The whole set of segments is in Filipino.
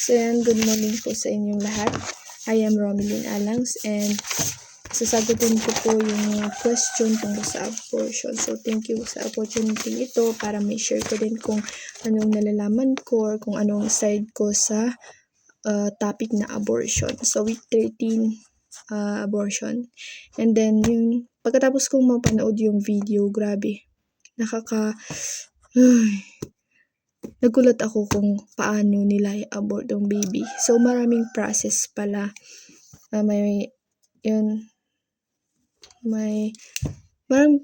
So yan, good morning po sa inyong lahat. I am Romelyn Alangs and sasagutin ko po yung question tungkol sa abortion. So thank you sa opportunity ito para may share ko din kung anong nalalaman ko or kung anong side ko sa topic na abortion. So week 13 abortion. And then yung pagkatapos kong mapanood yung video, grabe. Nagulat ako kung paano nila i-abort yung baby. So, maraming process pala.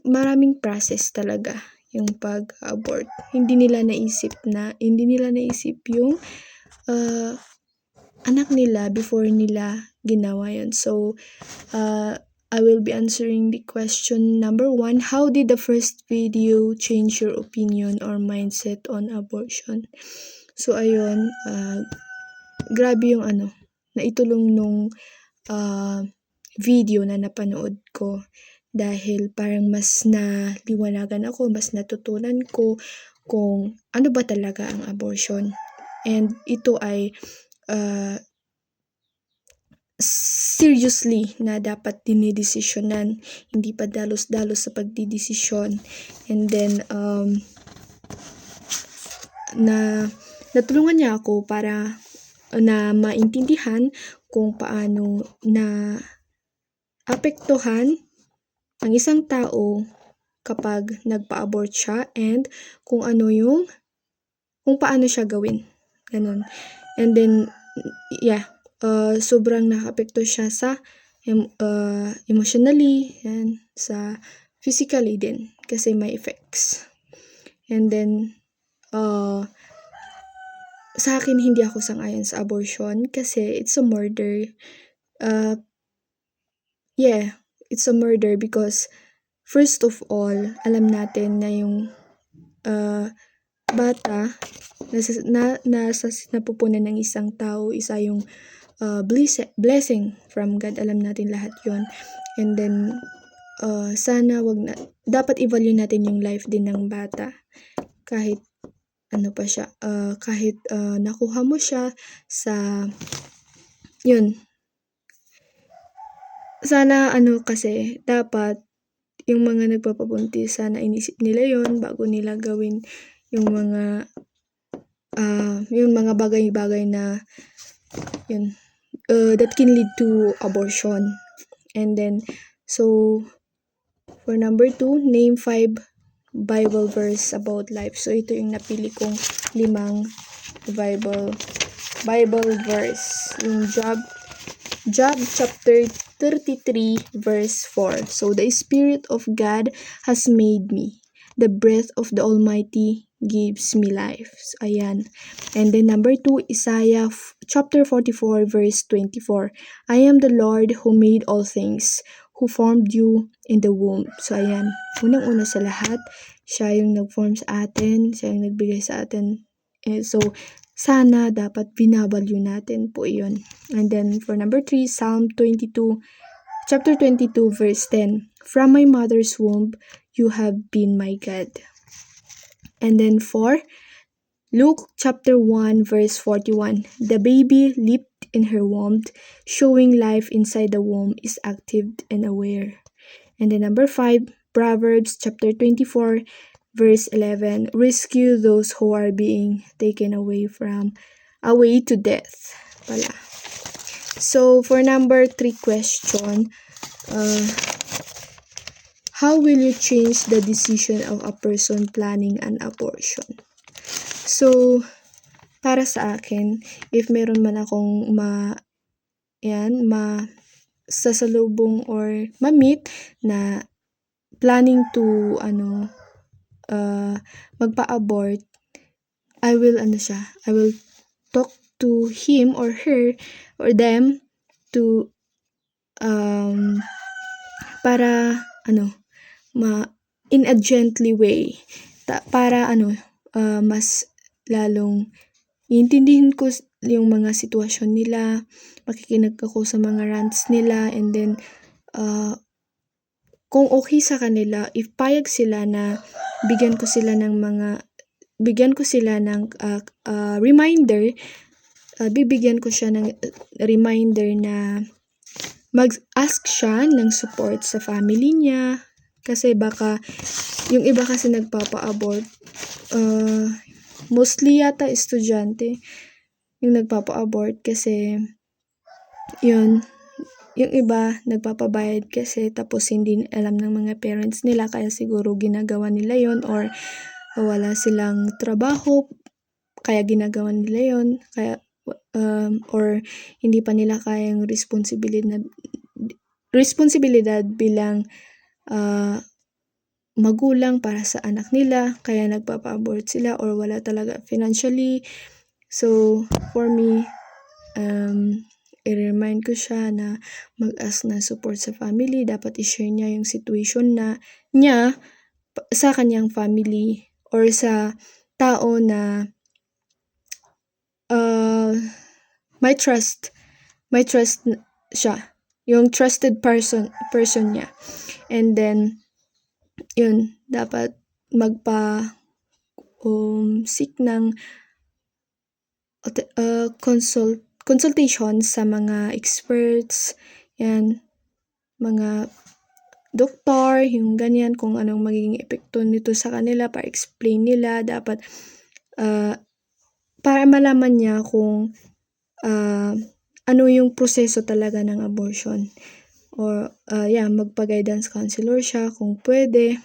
Maraming process talaga yung pag-abort. Hindi nila naisip yung anak nila before nila ginawa yun. So, I will be answering the question number 1. How did the first video change your opinion or mindset on abortion? So, ayun, grabe yung naitulong nung video na napanood ko dahil parang mas naliwanagan ako, mas natutunan ko kung ano ba talaga ang abortion. And ito ay seriously na dapat dinidesisyonan, hindi pa dalos-dalos sa pagdidesisyon. And then natulungan niya ako para na maintindihan kung paano na apektuhan ang isang tao kapag nagpa-abort siya and kung paano siya gawin. Ganun. And then sobrang nakapekto siya sa emotionally and sa physically din kasi may effects. And then sa akin hindi ako sang-ayon sa abortion kasi it's a murder. It's a murder because first of all, alam natin na yung bata nasa napupunan ng isang tao, isa yung blessing from God. Alam natin lahat yon. And then sana dapat i-value natin yung life din ng bata kahit pa siya, kahit nakuha mo siya sa yun. Sana kasi dapat yung mga nagpapabuntis, sana inisip nila yon bago nila gawin yung mga bagay-bagay na yun that can lead to abortion. And then so for number 2, name 5 Bible verse about life. So ito yung napili kong 5 Bible verse. Yung Job chapter 33 verse 4. So the Spirit of God has made me. The breath of the Almighty gives me life. So, ayan. And then number 2, Isaiah chapter 44 verse 24. I am the Lord who made all things, who formed you in the womb. So ayan. Unang-una sa lahat, siya yung nag-form sa atin, siya yung nagbigay sa atin. So sana dapat binavalue natin po iyon. And then for number 3, Psalm 22 chapter 22 verse 10. From my mother's womb, you have been my God. And then 4, Luke chapter 1 verse 41. The baby leaped in her womb, showing life inside the womb is active and aware. And then number 5, Proverbs chapter 24 verse 11. Rescue those who are being taken away to death. Pala. So for number 3 question, how will you change the decision of a person planning an abortion? So, para sa akin, if meron man akong sasalubong or ma-meet na planning to magpa-abort, I will talk to him or her or them to para in a gently way para mas lalong iintindihin ko yung mga sitwasyon nila, makikinig ako sa mga rants nila, and then kung okay sa kanila, if payag sila na bigyan ko sila ng reminder bibigyan ko siya ng reminder na mag-ask siya ng support sa family niya. Kasi baka, yung iba kasi nagpapa-abort, mostly yata estudyante yung nagpapa-abort kasi yun, yung iba nagpapabayad kasi tapos hindi alam ng mga parents nila kaya siguro ginagawa nila yon, or wala silang trabaho kaya ginagawa nila yon, kaya or hindi pa nila kayang responsibilidad bilang magulang para sa anak nila kaya nagpapa-abort sila, or wala talaga financially. So for me, i-remind ko siya na mag-ask ng support sa family. Dapat i-share niya yung situation na niya sa kanyang family or sa tao na may trust siya, yung trusted person niya. And then yun, dapat seek ng consultation sa mga experts, yan, mga doktor, yung ganyan, kung anong magiging epekto nito sa kanila, para explain nila, dapat para malaman niya kung ano yung proseso talaga ng abortion. Or magpa-guidance counselor siya kung pwede,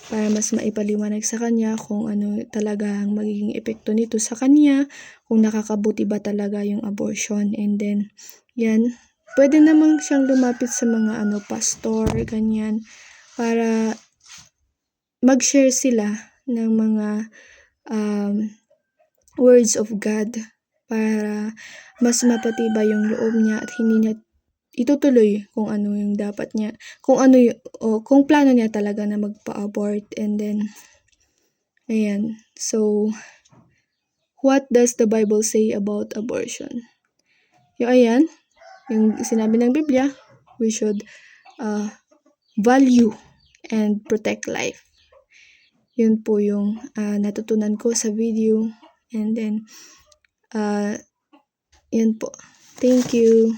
para mas maipaliwanag sa kanya kung ano talaga ang magiging epekto nito sa kanya, kung nakakabuti ba talaga yung abortion. And then, yan, pwede namang siyang lumapit sa mga pastor, ganyan, para mag-share sila ng mga words of God, para mas mapatibay yung loob niya at hindi niya itutuloy kung ano yung dapat niya, kung plano niya talaga na magpa-abort. And then, ayan. So, what does the Bible say about abortion? Yung sinabi ng Biblia, we should value and protect life. Yun po yung natutunan ko sa video. And then, yun po. Thank you.